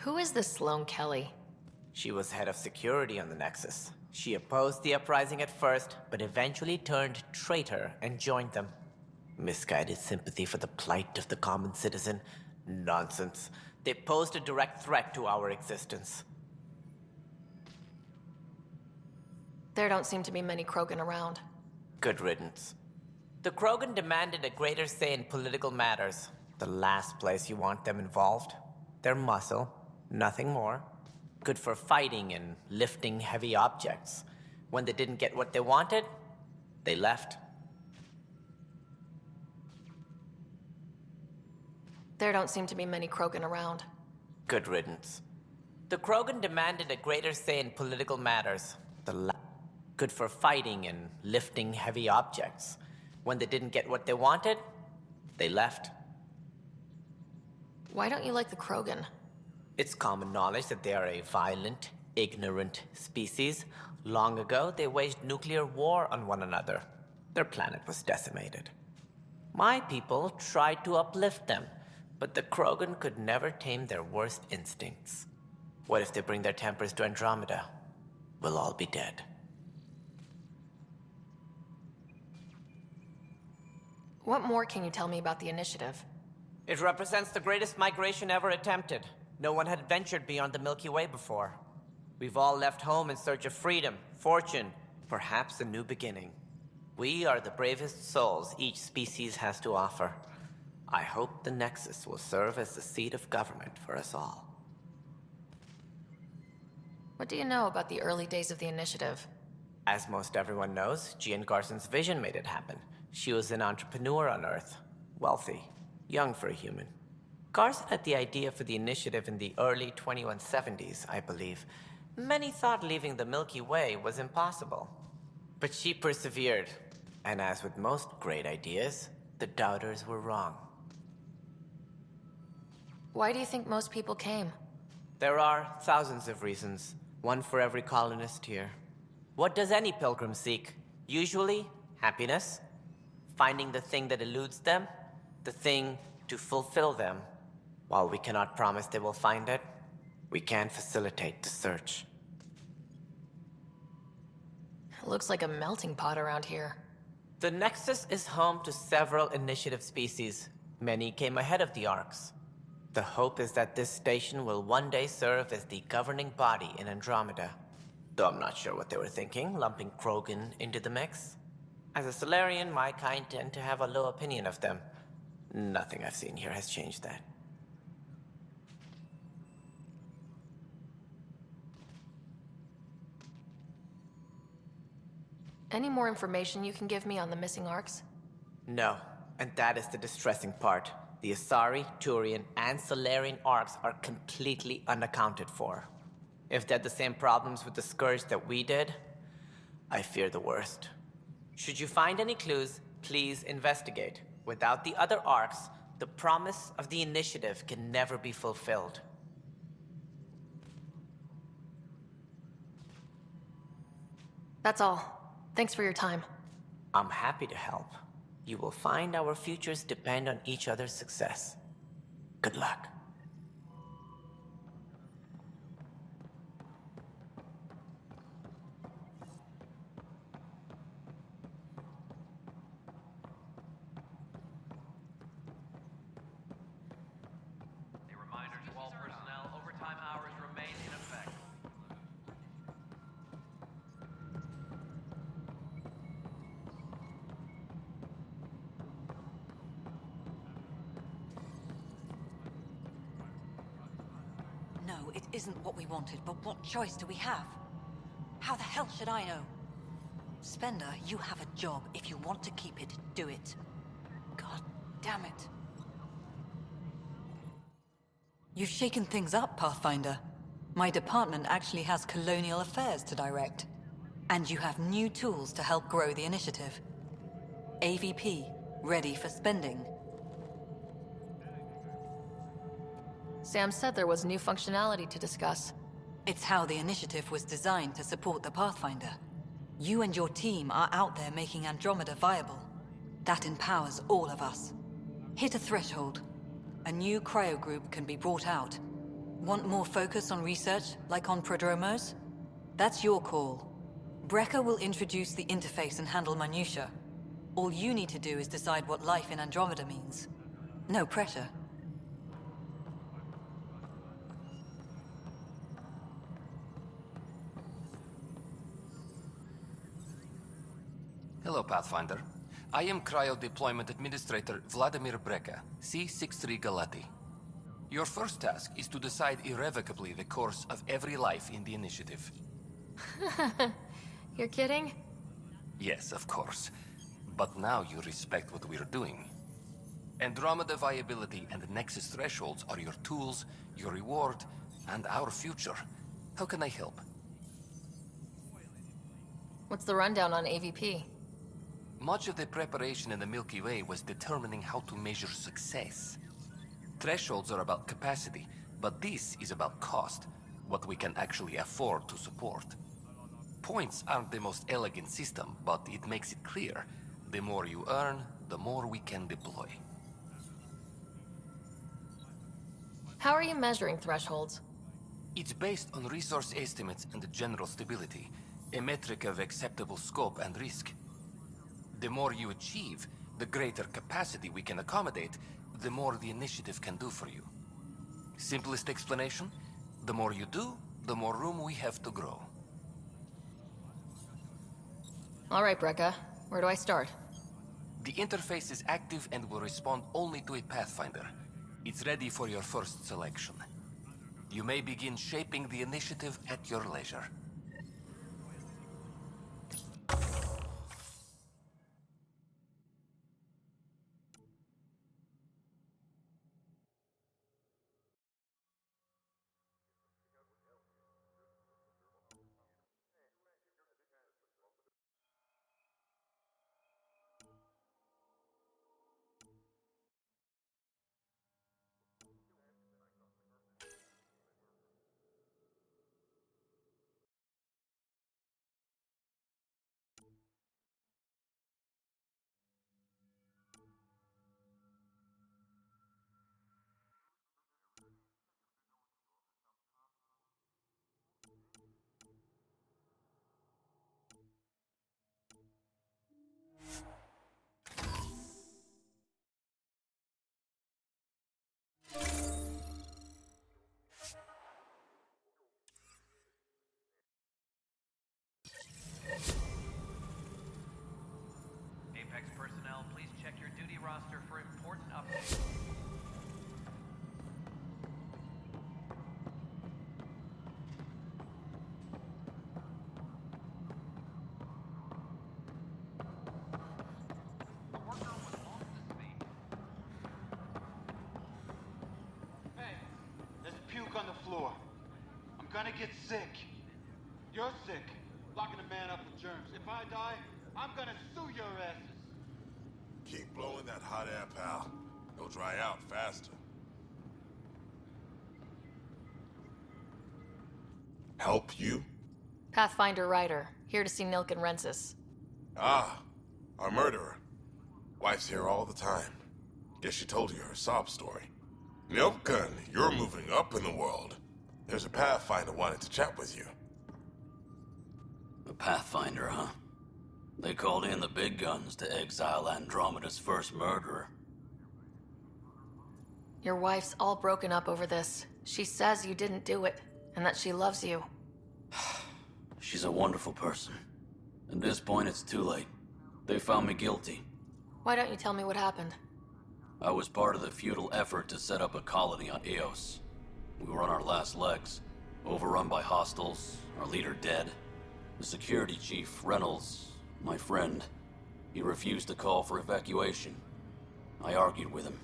Who is this Sloane Kelly? She was head of security on the Nexus. She opposed the uprising at first, but eventually turned traitor and joined them. Misguided sympathy for the plight of the common citizen? Nonsense. They posed a direct threat to our existence. There don't seem to be many Krogan around. Good riddance. The Krogan demanded a greater say in political matters. The last place you want them involved. They're muscle, nothing more. Good for fighting and lifting heavy objects. When they didn't get what they wanted, they left. There don't seem to be many Krogan around. Good riddance. The Krogan demanded a greater say in political matters. Good for fighting and lifting heavy objects. When they didn't get what they wanted, they left. Why don't you like the Krogan? It's common knowledge that they are a violent, ignorant species. Long ago, they waged nuclear war on one another. Their planet was decimated. My people tried to uplift them, but the Krogan could never tame their worst instincts. What if they bring their tempers to Andromeda? We'll all be dead. What more can you tell me about the Initiative? It represents the greatest migration ever attempted. No one had ventured beyond the Milky Way before. We've all left home in search of freedom, fortune, perhaps a new beginning. We are the bravest souls each species has to offer. I hope the Nexus will serve as the seat of government for us all. What do you know about the early days of the Initiative? As most everyone knows, Jean Garson's vision made it happen. She was an entrepreneur on Earth. Wealthy. Young for a human. Garson had the idea for the Initiative in the early 2170s, I believe. Many thought leaving the Milky Way was impossible. But she persevered. And as with most great ideas, the doubters were wrong. Why do you think most people came? There are thousands of reasons, one for every colonist here. What does any pilgrim seek? Usually, happiness. Finding the thing that eludes them, the thing to fulfill them. While we cannot promise they will find it, we can facilitate the search. It looks like a melting pot around here. The Nexus is home to several Initiative species. Many came ahead of the Arks. The hope is that this station will one day serve as the governing body in Andromeda. Though I'm not sure what they were thinking, lumping Krogan into the mix. As a Solarian, my kind tend to have a low opinion of them. Nothing I've seen here has changed that. Any more information you can give me on the missing Arks? No, and that is the distressing part. The Asari, Turian, and Solarian Arks are completely unaccounted for. If they had the same problems with the Scourge that we did, I fear the worst. Should you find any clues, please investigate. Without the other Arks, the promise of the Initiative can never be fulfilled. That's all. Thanks for your time. I'm happy to help. You will find our futures depend on each other's success. Good luck. A reminder to all personnel, overtime hours remain in effect. No, it isn't what we wanted, but what choice do we have? How the hell should I know? Spender, you have a job. If you want to keep it, do it. God damn it. You've shaken things up, Pathfinder. My department actually has colonial affairs to direct. And you have new tools to help grow the initiative. AVP, ready for spending. Sam said there was new functionality to discuss. It's how the initiative was designed to support the Pathfinder. You and your team are out there making Andromeda viable. That empowers all of us. Hit a threshold. A new cryo group can be brought out. Want more focus on research, like on prodromos? That's your call. Brecker will introduce the interface and handle minutiae. All you need to do is decide what life in Andromeda means. No pressure. Hello, Pathfinder. I am Cryo Deployment Administrator Vladimir Breca, C-63 Galati. Your first task is to decide irrevocably the course of every life in the initiative. You're kidding? Yes, of course. But now you respect what we're doing. Andromeda viability and Nexus thresholds are your tools, your reward, and our future. How can I help? What's the rundown on AVP? Much of the preparation in the Milky Way was determining how to measure success. Thresholds are about capacity, but this is about cost, what we can actually afford to support. Points aren't the most elegant system, but it makes it clear. The more you earn, the more we can deploy. How are you measuring thresholds? It's based on resource estimates and general stability, a metric of acceptable scope and risk. The more you achieve, the greater capacity we can accommodate, the more the initiative can do for you. Simplest explanation, the more you do, the more room we have to grow. All right, Brecca. Where do I start? The interface is active and will respond only to a Pathfinder. It's ready for your first selection. You may begin shaping the initiative at your leisure. Apex personnel, please check your duty roster for important updates. The worker was off the speed. Hey, there's puke on the floor. I'm gonna get sick. You're sick. Locking a man up with germs. If I die, I'm gonna sue your asses. Keep blowing that hot air, pal. It'll dry out faster. Help you? Pathfinder Ryder, here to see Nilk and Rensis. Ah, our murderer. Wife's here all the time. Guess she told you her sob story. Nilkan, you're moving up in the world. There's a Pathfinder wanting to chat with you. The Pathfinder, huh? They called in the big guns to exile Andromeda's first murderer. Your wife's all broken up over this. She says you didn't do it, and that she loves you. She's a wonderful person. At this point, it's too late. They found me guilty. Why don't you tell me what happened? I was part of the futile effort to set up a colony on Eos. We were on our last legs, overrun by hostiles, our leader dead. The security chief, Reynolds, my friend, he refused to call for evacuation. I argued with him.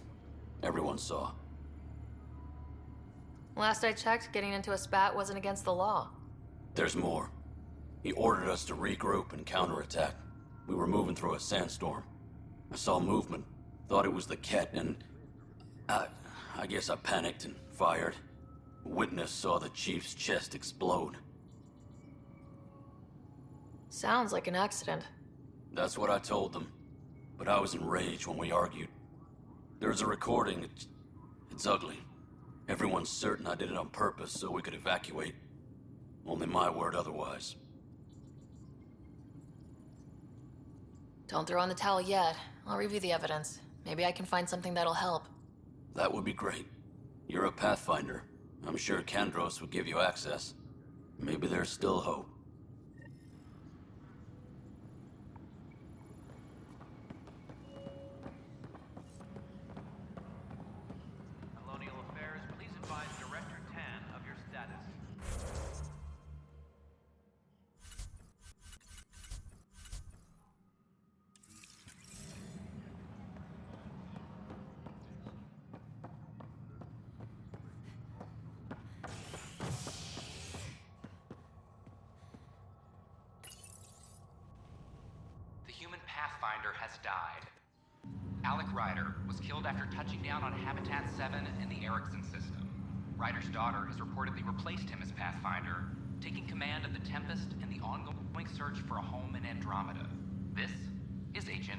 Everyone saw. Last I checked, getting into a spat wasn't against the law. There's more. He ordered us to regroup and counterattack. We were moving through a sandstorm. I saw movement, thought it was the Ket, and I guess I panicked and fired. A witness saw the chief's chest explode. Sounds like an accident. That's what I told them. But I was enraged when we argued. There's a recording. It's ugly. Everyone's certain I did it on purpose so we could evacuate. Only my word otherwise. Don't throw in the towel yet. I'll review the evidence. Maybe I can find something that'll help. That would be great. You're a Pathfinder. I'm sure Kandros would give you access. Maybe there's still hope. Colonial Affairs, please advise Director Tan of your status. The human Pathfinder has died. Alec Ryder was killed after touching down on Habitat 7 in the Erickson system. Ryder's daughter has reportedly replaced him as Pathfinder, taking command of the Tempest and the ongoing search for a home in Andromeda. This is HNS.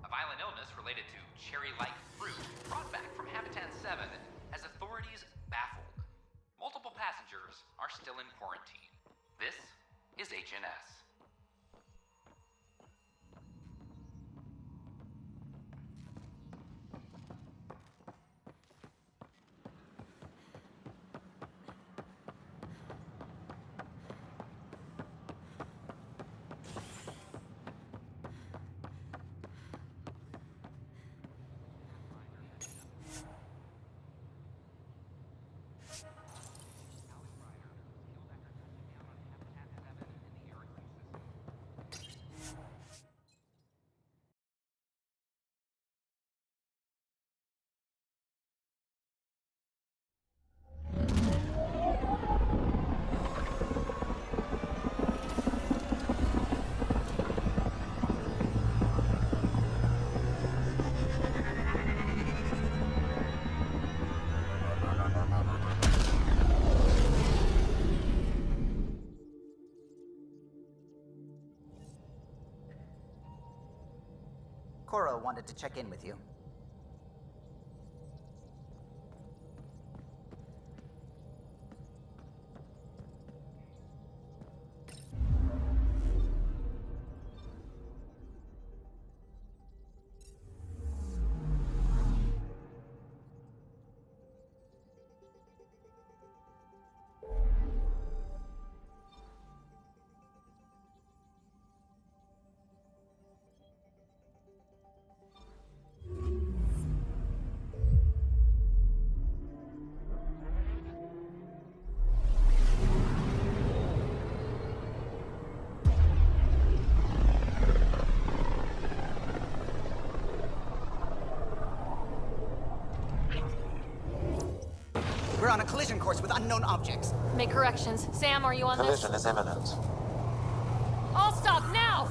A violent illness related to cherry-like fruit brought back from Habitat 7 has authorities baffled. Multiple passengers are still in quarantine. This is HNS. Cora wanted to check in with you. We're on a collision course with unknown objects. Make corrections. Sam, are you on this? Collision is imminent. All stop now!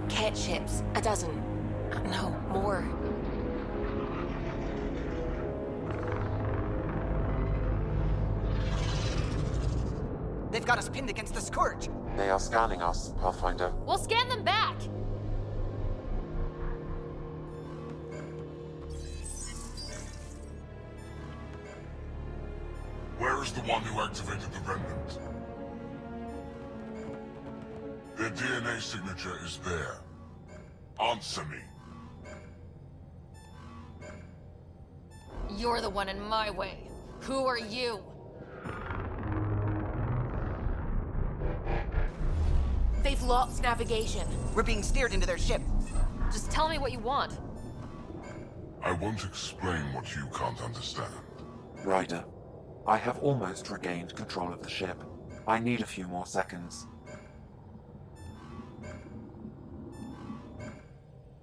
Cat ships. A dozen. No, more. They've got us pinned against the Scourge. They are scanning us, Pathfinder. We'll scan them back! Where is the one who activated the remnant? Their DNA signature is there. Answer me. You're the one in my way. Who are you? They've lost navigation. We're being steered into their ship. Just tell me what you want. I won't explain what you can't understand. Ryder, I have almost regained control of the ship. I need a few more seconds.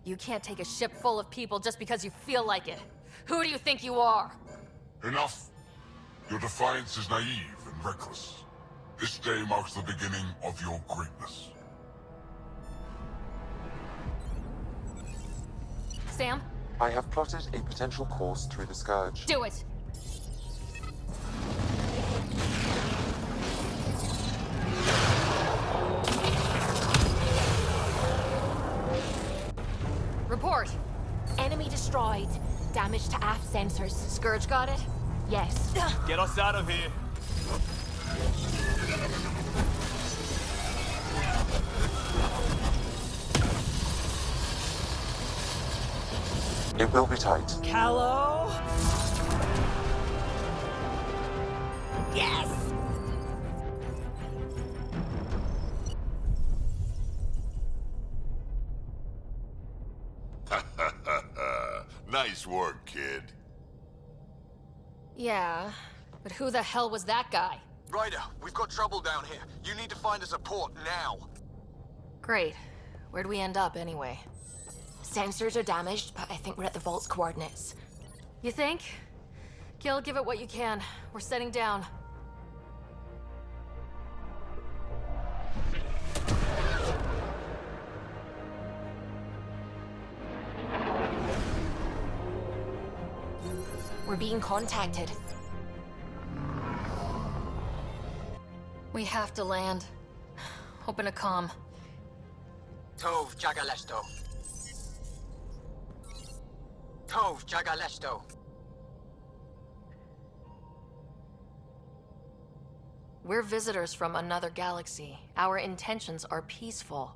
You can't take a ship full of people just because you feel like it. Who do you think you are? Enough! Your defiance is naive and reckless. This day marks the beginning of your greatness. Sam, I have plotted a potential course through the Scourge. do it! Report! Enemy destroyed. Damage to aft sensors. Scourge got it? Yes. Get us out of here. It will be tight. Callow? Yes! Nice work, kid. Yeah, but who the hell was that guy? Ryder, we've got trouble down here. You need to find us a port now. Great. Where'd we end up anyway? Sensors are damaged, but I think we're at the vault's coordinates. You think? Gil, give it what you can. We're setting down. We're being contacted. We have to land. Open a comm. Tov Jagalesto. Tov Jagalesto. We're visitors from another galaxy. Our intentions are peaceful.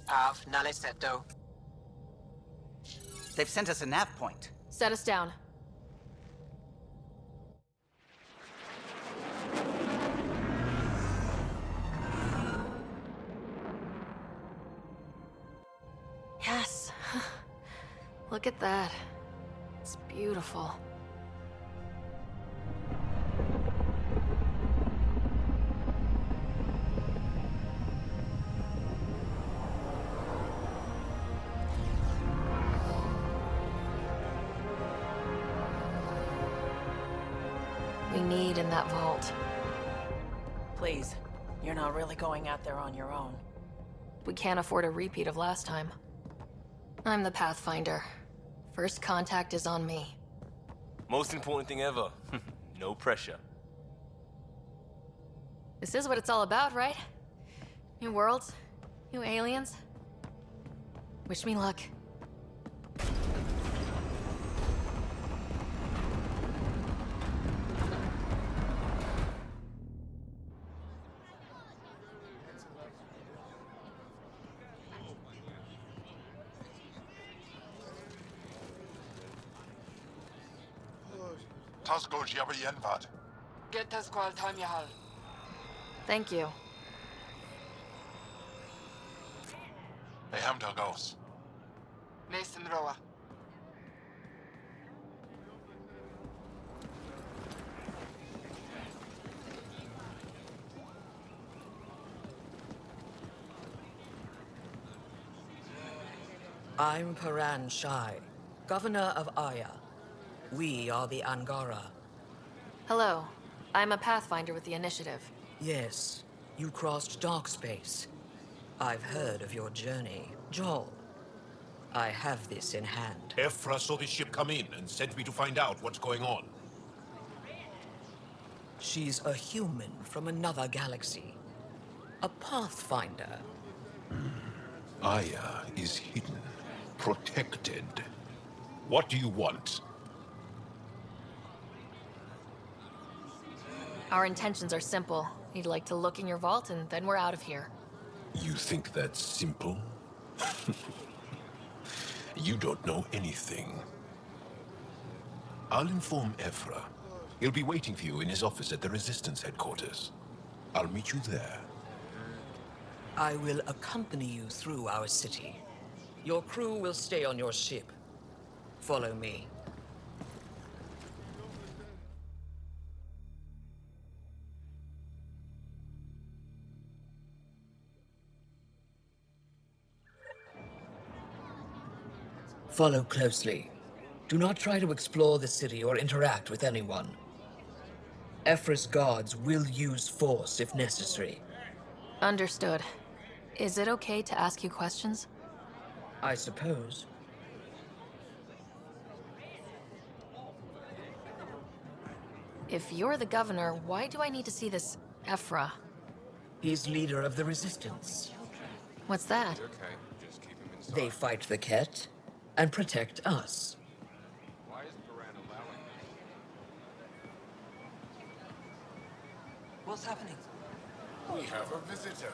Av Naleseto. They've sent us a nav point. Set us down. Yes. Look at that. It's beautiful. We need in that vault. Please, you're not really going out there on your own. We can't afford a repeat of last time. I'm the Pathfinder. First contact is on me. Most important thing ever. No pressure. This is what it's all about, right? New worlds, new aliens. Wish me luck. Tasgo Jiabayenvad. Get Tasqual Tamyahal. Thank you. Ehamda Gos. Mason Roa. I'm Paran Shai, Governor of Aya. We are the Angara. Hello. I'm a Pathfinder with the Initiative. Yes, you crossed dark space. I've heard of your journey, Joel. I have this in hand. Ephra saw the ship come in and sent me to find out what's going on. She's a human from another galaxy. A Pathfinder. Aya is hidden, protected. What do you want? Our intentions are simple. We'd like to look in your vault, and then we're out of here. You think that's simple? You don't know anything. I'll inform Ephra. He'll be waiting for you in his office at the Resistance headquarters. I'll meet you there. I will accompany you through our city. Your crew will stay on your ship. Follow me. Follow closely. Do not try to explore the city or interact with anyone. Ephra's guards will use force if necessary. Understood. Is it okay to ask you questions? I suppose. If you're the governor, why do I need to see this Ephra? He's leader of the resistance. What's that? They fight the Ket and protect us. What's happening? We have a visitor.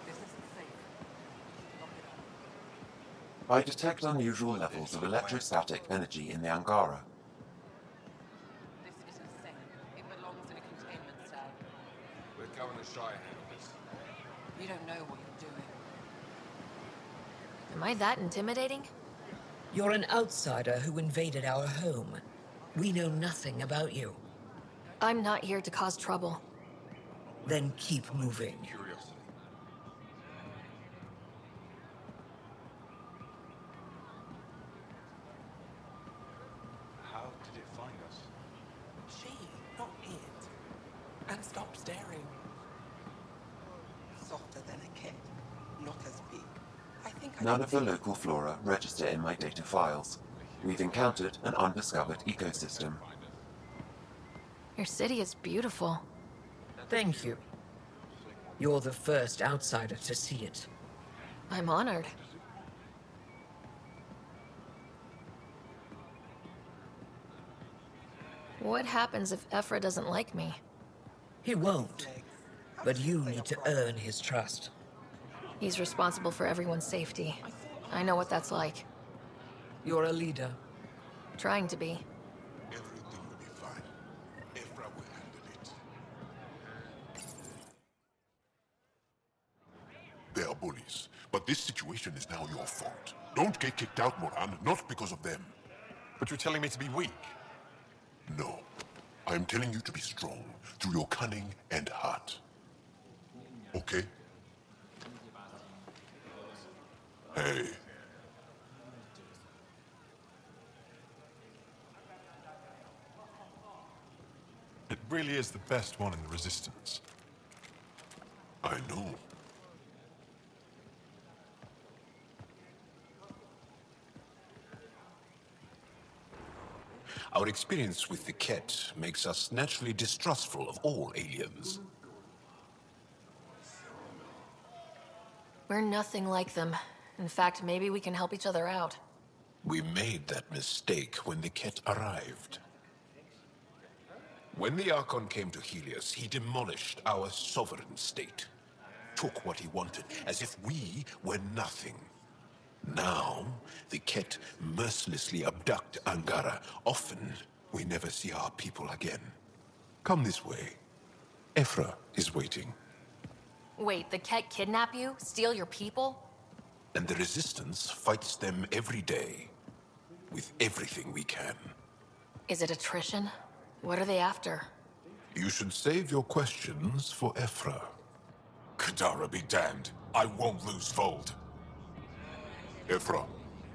This isn't safe. I detect unusual levels of electrostatic energy in the Angara. This isn't safe. It belongs in a containment cell. Let Governor Shire handle this. You don't know what you're doing. Am I that intimidating? You're an outsider who invaded our home. We know nothing about you. I'm not here to cause trouble. Then keep moving. How did it find us? She, not it. And stop staring. Softer than a cat, not as big. I think None of the local flora register in my data files. We've encountered an undiscovered ecosystem. Your city is beautiful. Thank you. You're the first outsider to see it. I'm honored. What happens if Ephra doesn't like me? He won't. But you need to earn his trust. He's responsible for everyone's safety. I know what that's like. You're a leader. Trying to be. Everything will be fine. Ephra will handle it. They are bullies, but this situation is now your fault. Don't get kicked out, Moran, not because of them. But you're telling me to be weak. No. I'm telling you to be strong through your cunning and heart. Okay? Hey. It really is the best one in the Resistance. I know. Our experience with the Ket makes us naturally distrustful of all aliens. We're nothing like them. In fact, maybe we can help each other out. We made that mistake when the Ket arrived. When the Archon came to Helios, he demolished our sovereign state. Took what he wanted, as if we were nothing. Now, the Ket mercilessly abduct Angara. Often, we never see our people again. Come this way. Ephra is waiting. Wait, the Ket kidnap you? Steal your people? And the Resistance fights them every day. With everything we can. Is it attrition? What are they after? You should save your questions for Ephra. Kadara be damned. I won't lose Fold. Ephra,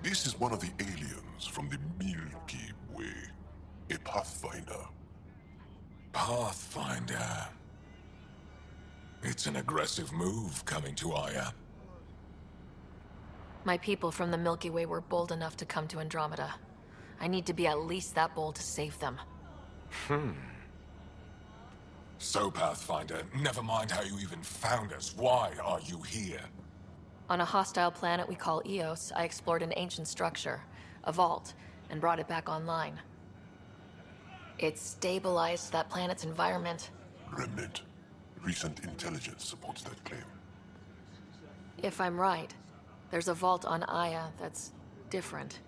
this is one of the aliens from the Milky Way. A Pathfinder. Pathfinder. It's an aggressive move coming to Aya. My people from the Milky Way were bold enough to come to Andromeda. I need to be at least that bold to save them. So, Pathfinder, never mind how you even found us. Why are you here? On a hostile planet we call Eos, I explored an ancient structure, a vault, and brought it back online. It stabilized that planet's environment. Remnant. Recent intelligence supports that claim. If I'm right, there's a vault on Aya that's different.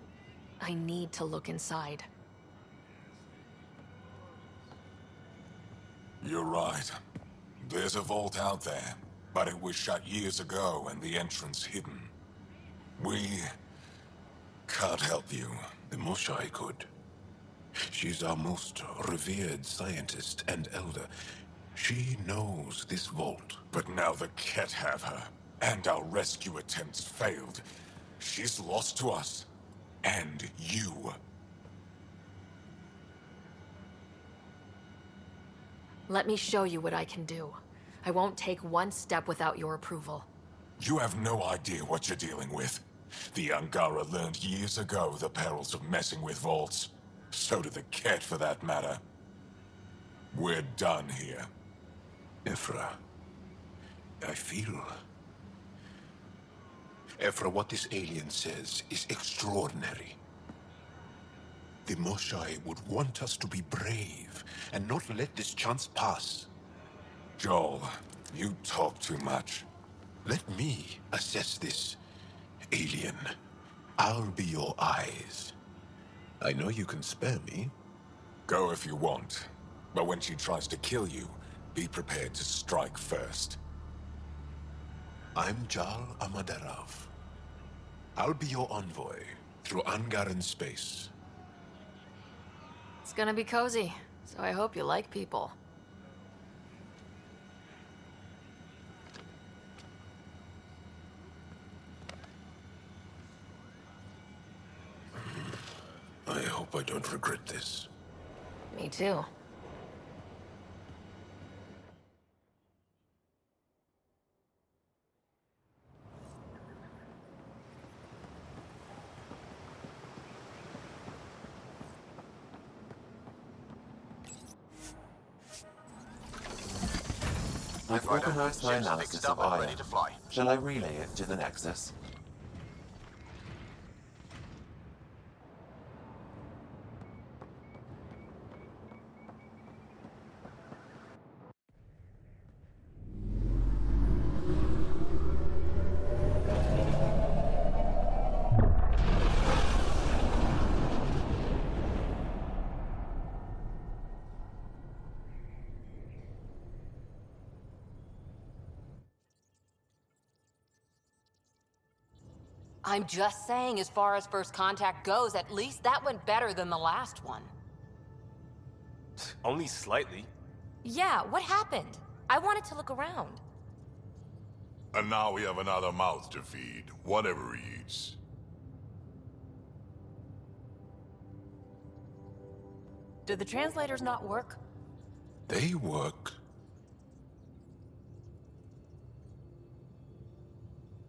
I need to look inside. You're right. There's a vault out there, but it was shut years ago and the entrance hidden. We can't help you. The Moshai could. She's our most revered scientist and elder. She knows this vault. But now the Ket have her, and our rescue attempts failed. She's lost to us, and you. Let me show you what I can do. I won't take one step without your approval. You have no idea what you're dealing with. The Angara learned years ago the perils of messing with vaults. So did the Ket, for that matter. We're done here. Ephra, I feel... Ephra, what this alien says is extraordinary. The Moshai would want us to be brave and not let this chance pass. Joel, you talk too much. Let me assess this, alien. I'll be your eyes. I know you can spare me. Go if you want. But when she tries to kill you, be prepared to strike first. I'm Jal Amaderov. I'll be your envoy through Angaran space. It's gonna be cozy, so I hope you like people. I hope I don't regret this. Me too. I've organized my analysis of Aya. Shall I relay it to the Nexus? I'm just saying, as far as first contact goes, at least that went better than the last one. Only slightly. Yeah, what happened? I wanted to look around. And now we have another mouth to feed, whatever he eats. Did the translators not work? They work.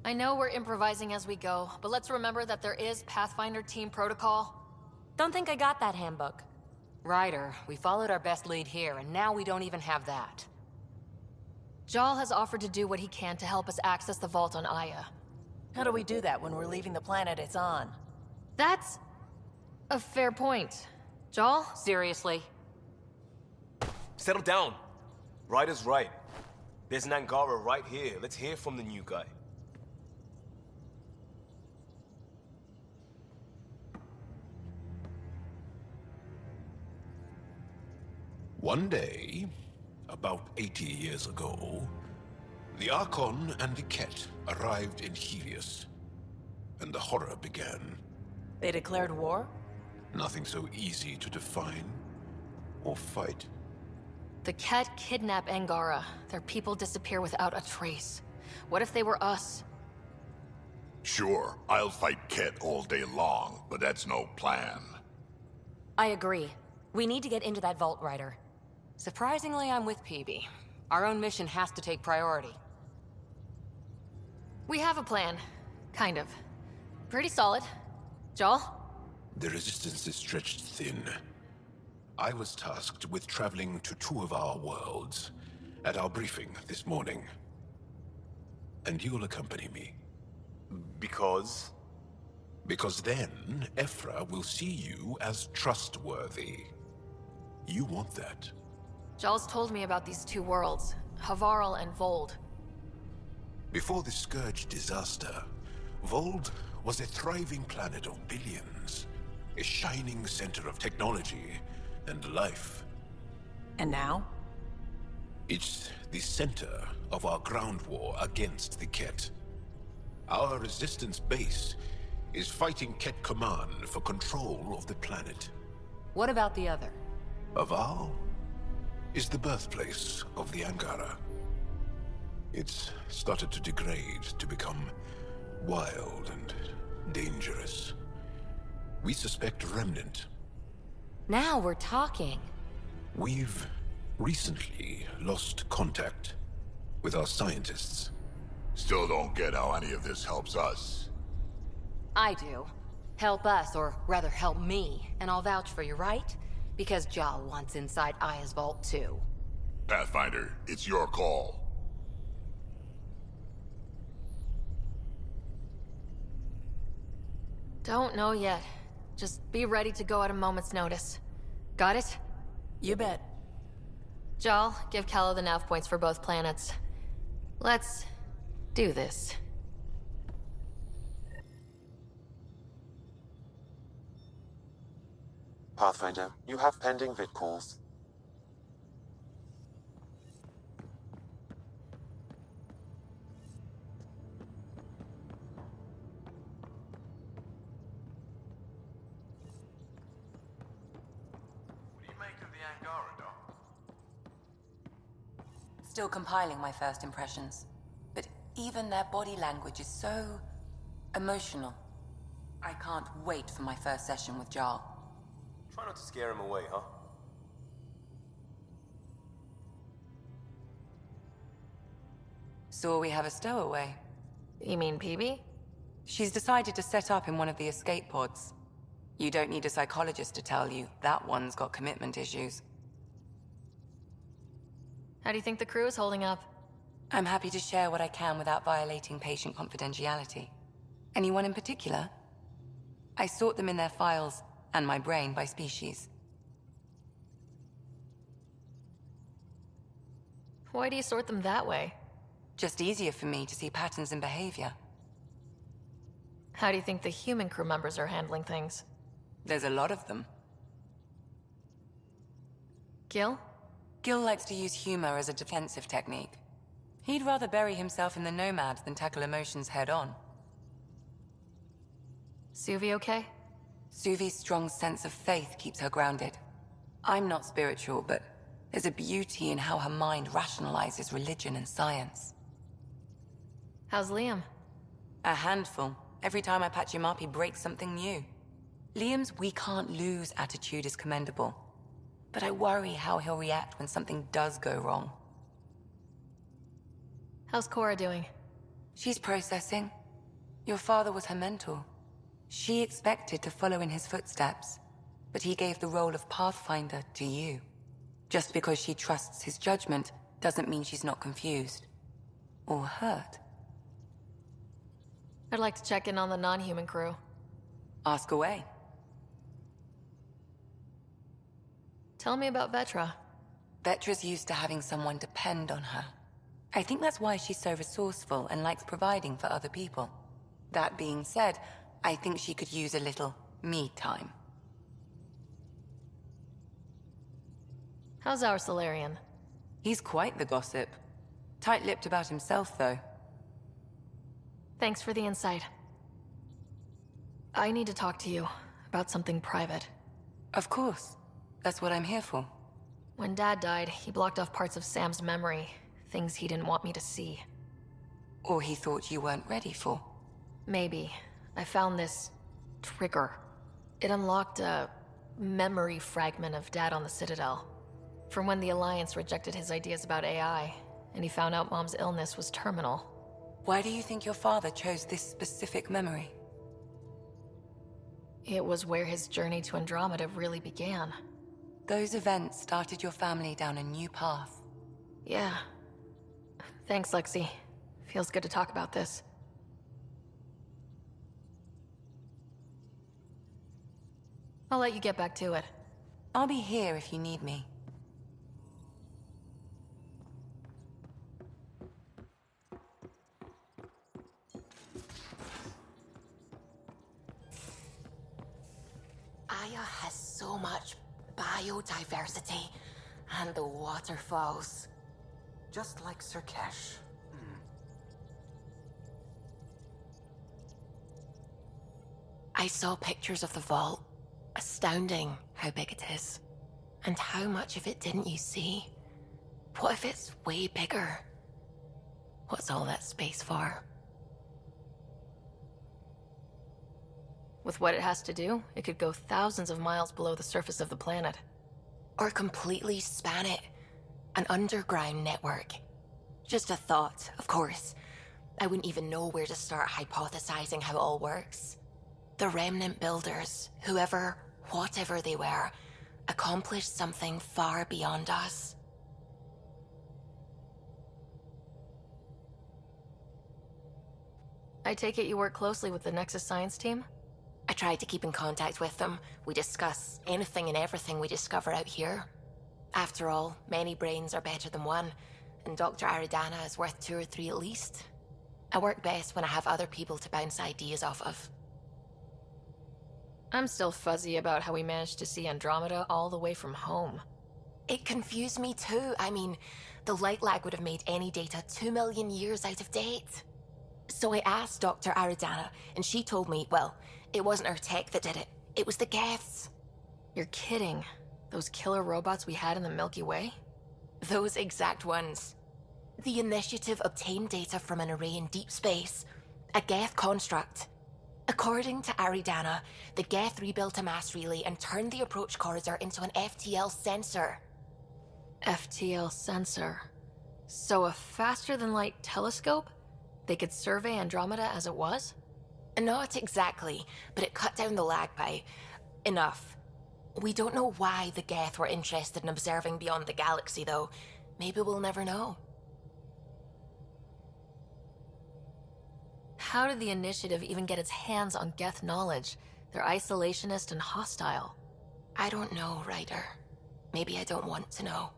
I know we're improvising as we go, but let's remember that there is Pathfinder team protocol. Don't think I got that handbook. Ryder, we followed our best lead here, and now we don't even have that. Jal has offered to do what he can to help us access the vault on Aya. How do we do that when we're leaving the planet it's on? That's a fair point. Jal? Seriously? Settle down. Ryder's right. There's an Angara right here. Let's hear from the new guy. One day, about 80 years ago, the Archon and the Ket arrived in Helios, and the horror began. They declared war? Nothing so easy to define or fight. The Ket kidnap Angara. Their people disappear without a trace. What if they were us? Sure, I'll fight Ket all day long, but that's no plan. I agree. We need to get into that vault, Ryder. Surprisingly, I'm with PB. Our own mission has to take priority. We have a plan. Kind of. Pretty solid. Jal? The resistance is stretched thin. I was tasked with traveling to two of our worlds at our briefing this morning. And you'll accompany me. Because? Because then, Ephra will see you as trustworthy. You want that. Jal's told me about these two worlds, Havarl and Vold. Before the Scourge disaster, Vold was a thriving planet of billions. A shining center of technology and life. And now? It's the center of our ground war against the Ket. Our resistance base is fighting Ket Command for control of the planet. What about the other? Havarl is the birthplace of the Angara. It's started to degrade, to become wild and dangerous. We suspect Remnant. Now we're talking. We've recently lost contact with our scientists. Still don't get how any of this helps us. I do. Help us, or rather help me, and I'll vouch for you, right? Because Jal wants inside Aya's vault too. Pathfinder, it's your call. Don't know yet. Just be ready to go at a moment's notice. Got it? You bet. Jal, give Calla the nav points for both planets. Let's do this. Pathfinder, you have pending vid calls. What do you make of the Angara, Doc? Still compiling my first impressions. But even their body language is so emotional. I can't wait for my first session with Jarl. Try not to scare him away, huh? Saw we have a stowaway. You mean PB? She's decided to set up in one of the escape pods. You don't need a psychologist to tell you that one's got commitment issues. How do you think the crew is holding up? I'm happy to share what I can without violating patient confidentiality. Anyone in particular? I sort them in their files, and my brain by species. Why do you sort them that way? Just easier for me to see patterns in behavior. How do you think the human crew members are handling things? There's a lot of them. Gil? Gil likes to use humor as a defensive technique. He'd rather bury himself in the Nomad than tackle emotions head-on. Suvi okay? Suvi's strong sense of faith keeps her grounded. I'm not spiritual, but there's a beauty in how her mind rationalizes religion and science. How's Liam? A handful. Every time I patch him up, he breaks something new. Liam's "we can't lose" attitude is commendable. But I worry how he'll react when something does go wrong. How's Cora doing? She's processing. Your father was her mentor. She expected to follow in his footsteps, but he gave the role of Pathfinder to you. Just because she trusts his judgment doesn't mean she's not confused. Or hurt. I'd like to check in on the non-human crew. Ask away. Tell me about Vetra. Vetra's used to having someone depend on her. I think that's why she's so resourceful and likes providing for other people. That being said, I think she could use a little me time. How's our Solarian? He's quite the gossip. Tight-lipped about himself, though. Thanks for the insight. I need to talk to you about something private. Of course. That's what I'm here for. When Dad died, he blocked off parts of Sam's memory, things he didn't want me to see. Or he thought you weren't ready for. Maybe. I found this trigger. It unlocked a memory fragment of Dad on the Citadel. From when the Alliance rejected his ideas about AI, and he found out Mom's illness was terminal. Why do you think your father chose this specific memory? It was where his journey to Andromeda really began. Those events started your family down a new path. Yeah. Thanks, Lexi. Feels good to talk about this. I'll let you get back to it. I'll be here if you need me. Aya has so much biodiversity and the waterfalls. Just like Sirkesh. I saw pictures of the vault. Astounding how big it is. And how much of it didn't you see? What if it's way bigger? What's all that space for? With what it has to do, it could go thousands of miles below the surface of the planet. Or completely span it. An underground network. Just a thought, of course. I wouldn't even know where to start hypothesizing how it all works. The remnant builders, whoever, whatever they were, accomplished something far beyond us. I take it you work closely with the Nexus Science team? I try to keep in contact with them. We discuss anything and everything we discover out here. After all, many brains are better than one, and Dr. Aridana is worth 2 or 3 at least. I work best when I have other people to bounce ideas off of. I'm still fuzzy about how we managed to see Andromeda all the way from home. It confused me too. I mean, the light lag would have made any data 2 million years out of date. So I asked Dr. Aridana, and she told me, well, it wasn't her tech that did it. It was the Geths. You're kidding. Those killer robots we had in the Milky Way? Those exact ones. The Initiative obtained data from an array in deep space, a Geth construct. According to Aridana, the Geth rebuilt a mass relay and turned the approach corridor into an FTL sensor. FTL sensor. So a faster-than-light telescope? They could survey Andromeda as it was? Not exactly, but it cut down the lag by enough. We don't know why the Geth were interested in observing beyond the galaxy, though. Maybe we'll never know. How did the Initiative even get its hands on Geth knowledge? They're isolationist and hostile. I don't know, Ryder. Maybe I don't want to know.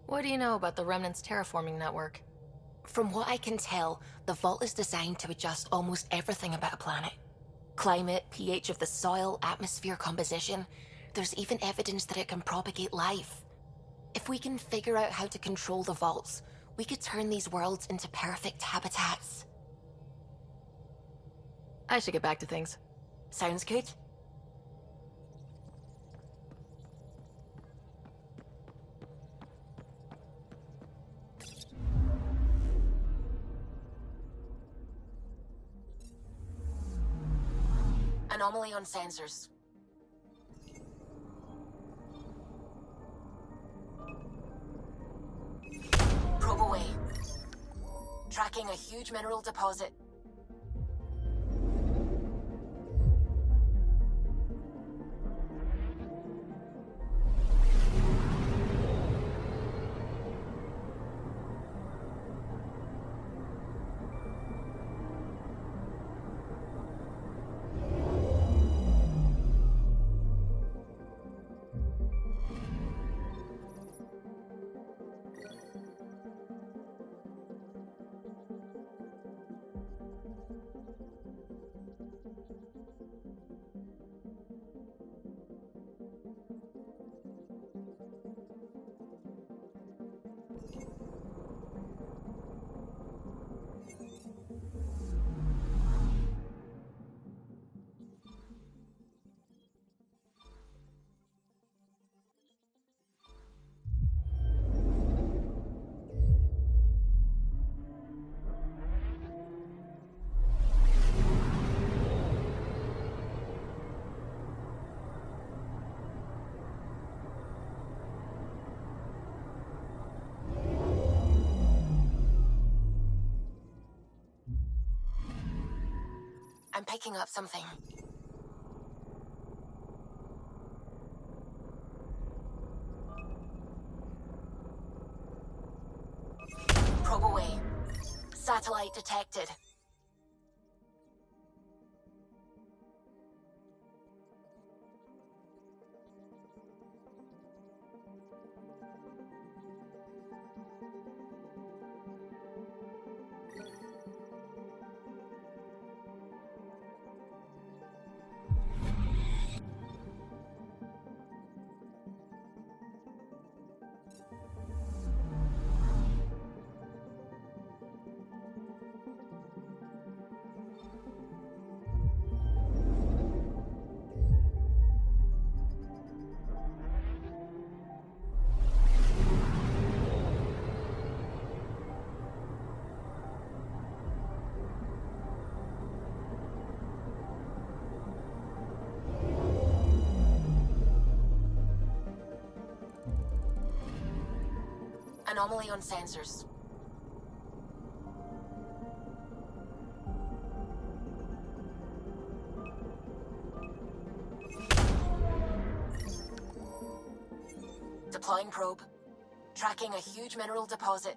What do you know about the Remnant's terraforming network? From what I can tell, the Vault is designed to adjust almost everything about a planet. Climate, pH of the soil, atmosphere composition. There's even evidence that it can propagate life. If we can figure out how to control the Vaults, we could turn these worlds into perfect habitats. I should get back to things. Sounds good. Anomaly on sensors. Probe away. Tracking a huge mineral deposit. I'm picking up something. Probe away. Satellite detected. Anomaly on sensors. Deploying probe. Tracking a huge mineral deposit.